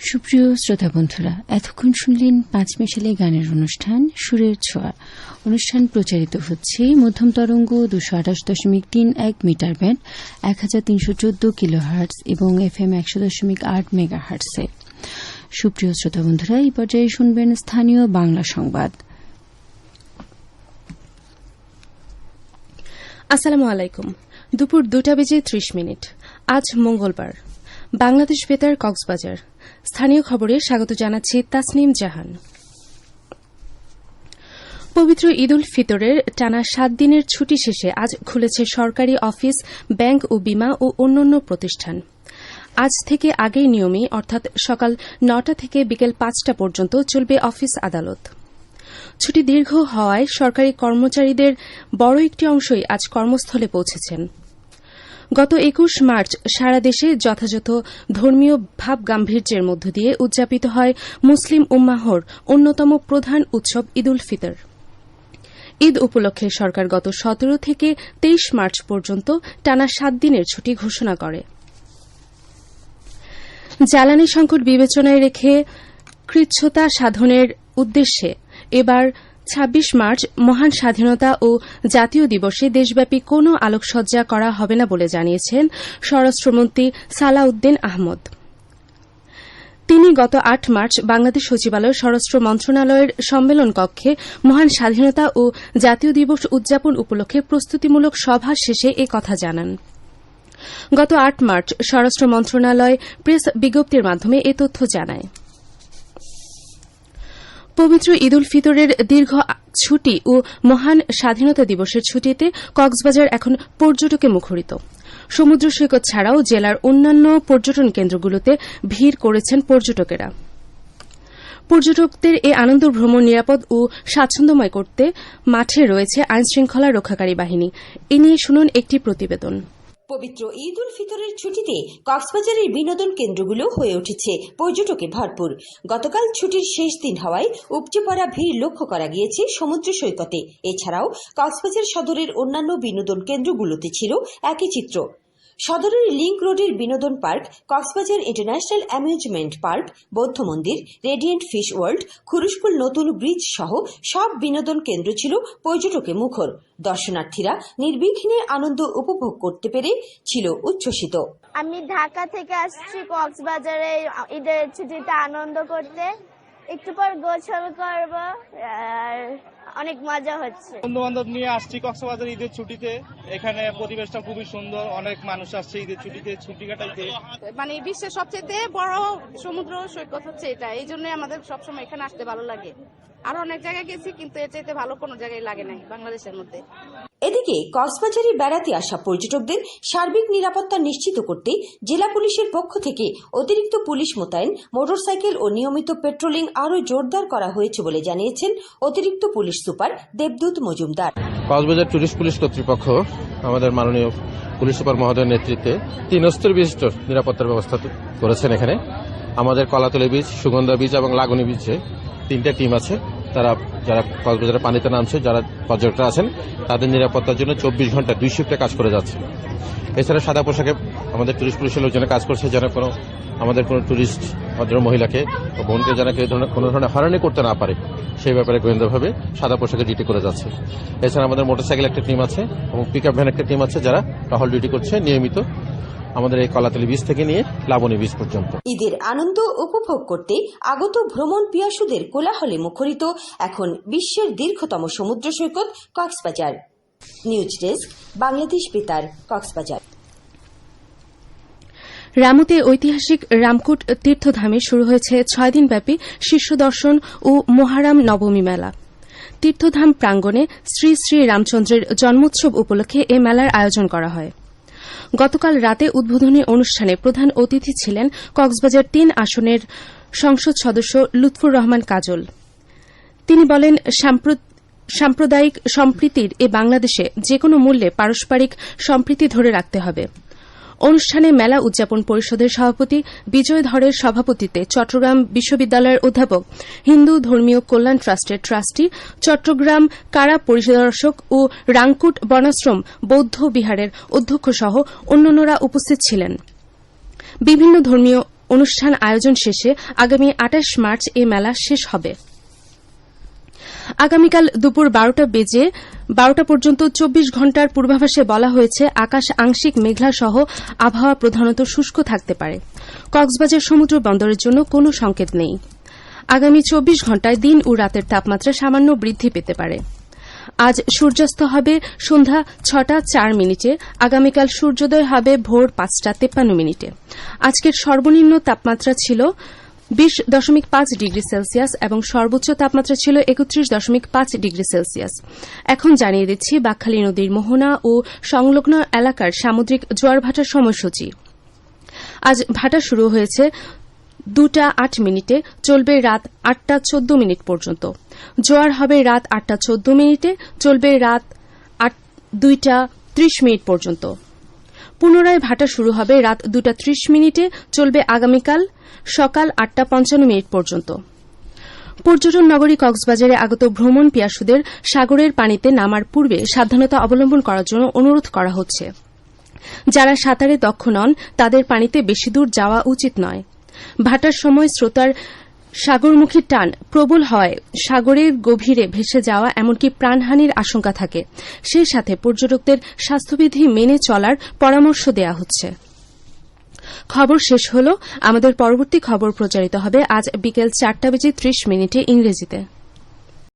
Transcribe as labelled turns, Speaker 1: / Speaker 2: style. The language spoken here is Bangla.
Speaker 1: সুপ্রিয় শ্রোতা বন্ধুরা, এতক্ষণ শুনলেন পাঁচমিশালি গানের অনুষ্ঠান সুরের ছোঁয়া। অনুষ্ঠান প্রচারিত হচ্ছে মধ্যম তরঙ্গ 228.31 মিটার ব্যান্ড 1314 কিলোহার্টজ এবং FM 100.8 মেগাহার্টজে। সুপ্রিয় শ্রোতা বন্ধুরা, এই পর্যায়ে শুনবেন স্থানীয় বাংলা সংবাদ।
Speaker 2: আসসালামু আলাইকুম। দুপুর 2:30 আজ মঙ্গলবার। বাংলাদেশ বেতার, কক্সবাজার। স্থানীয় খবরে স্বাগত জানাচ্ছি তাসনিম জাহান। পবিত্র ঈদ উল ফিতরের টানা 7 দিনের ছুটি শেষে আজ খুলেছে সরকারি অফিস, ব্যাংক ও বিমা ও অন্যান্য প্রতিষ্ঠান। আজ থেকে আগের নিয়মে অর্থাৎ সকাল 9টা থেকে বিকেল 5টা পর্যন্ত চলবে অফিস আদালত। ছুটি দীর্ঘ হওয়ায় সরকারি কর্মচারীদের বড় একটি অংশই আজ কর্মস্থলে পৌঁছেছেন। গত 21 মার্চ সারা দেশে যথাযথ ধর্মীয় ভাবগাম্ভীর্যের মধ্য দিয়ে উদযাপিত হয় মুসলিম উম্মাহর অন্যতম প্রধান উৎসব ঈদ উল ফিতর। ঈদ উপলক্ষে সরকার গত 17 থেকে 23 মার্চ পর্যন্ত টানা 7 দিনের ছুটি ঘোষণা করে। জ্বালানি সংকট বিবেচনায় রেখে কৃচ্ছ্রতা সাধনের উদ্দেশ্যে এবার 26 মার্চ মহান স্বাধীনতা ও জাতীয় দিবসে দেশব্যাপী কোনো আলোকসজ্জা করা হবে না বলে জানিয়েছেন স্বরাষ্ট্রমন্ত্রী সালাউদ্দিন আহমদ। তিনি গত 8 মার্চ বাংলাদেশ সচিবালয় স্বরাষ্ট্র মন্ত্রণালয়ের সম্মেলন কক্ষে মহান স্বাধীনতা ও জাতীয় দিবস উদযাপন উপলক্ষে প্রস্তুতিমূলক সভা শেষে এ কথা জানান। গত 8 মার্চ স্বরাষ্ট্র মন্ত্রণালয় প্রেস বিজ্ঞপ্তির মাধ্যমে এ তথ্য জানায়। পবিত্র ঈদ উল ফিতরের দীর্ঘ ছুটি ও মহান স্বাধীনতা দিবসের ছুটিতে কক্সবাজার এখন পর্যটকে মুখরিত। সমুদ্র সৈকত ছাড়াও জেলার অন্যান্য পর্যটন কেন্দ্রগুলোতে ভিড় করেছেন পর্যটকেরা। পর্যটকদের এই আনন্দ ভ্রমণ নিরাপদ ও স্বাচ্ছন্দ্যময় করতে মাঠে রয়েছে আইনশৃঙ্খলা রক্ষাকারী বাহিনী। এ নিয়ে শুনুন একটি প্রতিবেদন।
Speaker 3: পবিত্র ঈদ উল ফিতরের ছুটিতে কক্সবাজারের বিনোদন কেন্দ্রগুলো হয়ে উঠেছে পর্যটকে ভরপুর। গতকাল ছুটির শেষ দিন হওয়ায় উপচে পড়া ভিড় লক্ষ্য করা গিয়েছে সমুদ্র সৈকতে। এছাড়াও কক্সবাজার সদরের অন্যান্য বিনোদন কেন্দ্রগুলোতে ছিল একই চিত্র। সদরের লিংক রোডের বিনোদন park, Cox's Bazar international amusement park, বৌদ্ধ মন্দির, রেডিয়েন্ট ফিশ ওয়ার্ল্ড, খুরুশকুল নতুন ব্রিজ সহ সব বিনোদন কেন্দ্র ছিল পর্যটকে মুখর। দর্শনার্থীরা নির্বিঘ্নে আনন্দ উপভোগ করতে পেরে ছিল উচ্ছ্বসিত।
Speaker 4: আমি ঢাকা থেকে আসছি কক্সবাজারে ঈদের ছুটিতে আনন্দ করতে। একটু পর গোসল করব, আর অনেক মজা হচ্ছে।
Speaker 5: বন্ধু বান্ধব নিয়ে আসছি কক্সবাজার ঈদের ছুটিতে। এখানে পরিবেশটা খুবই সুন্দর, অনেক মানুষ আসছে ঈদের ছুটিতে ছুটি কাটাইতে।
Speaker 6: মানে বিশ্বের সবচেয়ে বড় সমুদ্র সৈকত হচ্ছে এটা, এই জন্য আমাদের সবসময় এখানে আসতে ভালো লাগে। আরো অনেক জায়গায় গেছি কিন্তু এর চাইতে ভালো কোনো জায়গায় লাগে নাই বাংলাদেশের মধ্যে।
Speaker 3: এদিকে কক্সবাজারে বেড়াতে আসা পর্যটকদের সার্বিক নিরাপত্তা নিশ্চিত করতে জেলা পুলিশের পক্ষ থেকে অতিরিক্ত পুলিশ মোতায়েন, মোটরসাইকেল ও নিয়মিত পেট্রোলিং আরও জোরদার করা হয়েছে বলে জানিয়েছেন অতিরিক্ত পুলিশ সুপার দেবদূত মজুমদার।
Speaker 7: কক্সবাজার টুরিস্ট পুলিশ কর্তৃপক্ষ আমাদের মাননীয় পুলিশ সুপার মহোদয়ের নেতৃত্বে 3 স্তর বিশিষ্ট নিরাপত্তার ব্যবস্থা করেছেন। এখানে আমাদের কলাতলি বিচ, সুগন্ধা বিচ এবং লাগনি বিচে 3টা টিম আছে। যারা কক্সবাজারে পানিতে নামছে, যারা পর্যটকরা আছেন তাদের নিরাপত্তার জন্য 24 ঘন্টা 2 শিফটে কাজ করে যাচ্ছে। এছাড়া সাদা পোশাকে আমাদের টুরিস্ট পুলিশের লোকজনে কাজ করছে, যেন আমাদের কোনো টুরিস্ট ভদ্র মহিলাকে বা বোনকে যেন কোনো ধরনের হয়রানি করতে না পারে সেই ব্যাপারে গোয়েন্দাভাবে সাদা পোশাকে ডিউটি করে যাচ্ছে। এছাড়া আমাদের মোটরসাইকেল একটা টিম আছে এবং পিকআপ ভ্যান একটা টিম আছে, যারা টহল ডিউটি করছে নিয়মিত আমাদের এই কলাতলি বীজ থেকে নিয়ে লাবণী বীজ পর্যন্ত।
Speaker 3: ঈদের আনন্দ উপভোগ করতে আগত ভ্রমণ পিয়াসুদের কোলাহলে মুখরিত এখন বিশ্বের দীর্ঘতম সমুদ্র সৈকত কক্সবাজার। নিউজ ডেস্ক, বাংলাদেশ বেতার, কক্সবাজার।
Speaker 2: রামুতে ঐতিহাসিক রামকুট তীর্থধামে শুরু হয়েছে 6 দিনব্যাপী শীর্ষ দর্শন ও মহারাম নবমী মেলা। তীর্থধাম প্রাঙ্গণে শ্রী শ্রী রামচন্দ্রের জন্মোৎসব উপলক্ষে এ মেলার আয়োজন করা হয়। গতকাল রাতে উদ্বোধনী অনুষ্ঠানে প্রধান অতিথি ছিলেন কক্সবাজার 3 আসনের সংসদ সদস্য লুৎফুর রহমান কাজল। তিনি বলেন, সাম্প্রদায়িক সম্প্রীতির এ বাংলাদেশে যেকোনো মূল্যে পারস্পরিক সম্প্রীতি ধরে রাখতে হবে। অনুষ্ঠানে মেলা উদযাপন পরিষদের সভাপতি বিজয় ধরের সভাপতিত্বে চট্টগ্রাম বিশ্ববিদ্যালয়ের অধ্যাপক, হিন্দু ধর্মীয় কল্যাণ ট্রাস্টের ট্রাস্টি, চট্টগ্রাম কারা পরিদর্শক ও রাংকুট বনাশ্রম বৌদ্ধ বিহারের অধ্যক্ষ সহ অন্যান্যরা উপস্থিত ছিলেন। বিভিন্ন ধর্মীয় অনুষ্ঠান আয়োজন শেষে আগামী ২৮ মার্চ এ মেলা শেষ হবে। আগামীকাল দুপুর ১২টা পর্যন্ত ২৪ ঘণ্টার পূর্বাভাসে বলা হয়েছে আকাশ আংশিক মেঘলা সহ আবহাওয়া প্রধানত শুষ্ক থাকতে পারে। কক্সবাজার সমুদ্র বন্দরের জন্য কোনো সংকেত নেই। আগামী ২৪ ঘণ্টায় দিন ও রাতের তাপমাত্রা সামান্য বৃদ্ধি পেতে পারে। আজ সূর্যাস্ত হবে সন্ধ্যা ৬টা ৪ মিনিটে, আগামীকাল সূর্যোদয় হবে ভোর ৫টা ৫৩ মিনিটে। আজকের সর্বনিম্ন তাপমাত্রা ছিল ২০.৫ ডিগ্রি সেলসিয়াস এবং সর্বোচ্চ তাপমাত্রা ছিল ৩১.৫ ডিগ্রি সেলসিয়াস। এখন জানিয়ে দিচ্ছি বাকখালী নদীর মোহনা ও সংলগ্ন এলাকার সামুদ্রিক জোয়ার ভাটার সময়সূচি। আজ ভাটা শুরু হয়েছে ২টা ৮ মিনিটে, চলবে রাত ৮টা ১৪ মিনিট পর্যন্ত। জোয়ার হবে রাত ৮টা ১৪ মিনিটে, চলবে রাত ২টা ৩০ মিনিট পর্যন্ত। পুনরায় ভাটা শুরু হবে রাত ২টা ৩০ মিনিটে, চলবে আগামীকাল সকাল ৮টা ৫৫ মিনিট পর্যন্ত। পর্যটন নগরী কক্সবাজারে আগত ভ্রমণ পিয়াসুদের সাগরের পানিতে নামার পূর্বে সাবধানতা অবলম্বন করার জন্য অনুরোধ করা হচ্ছে। যারা সাঁতারে দক্ষ নন তাদের পানিতে বেশি দূর যাওয়া উচিত নয়। ভাটার সময় স্রোতার সাগরমুখী টান প্রবল হওয়ায় সাগরের গভীরে ভেসে যাওয়া এমনকি প্রাণহানির আশঙ্কা থাকে। সেই সাথে পর্যটকদের স্বাস্থ্যবিধি মেনে চলার পরামর্শ দেওয়া হচ্ছে। খবর শেষ হল। আমাদের পরবর্তী খবর প্রচারিত হবে আজ বিকেল ৪টা বেজে ৩০ মিনিটে ইংরেজিতে।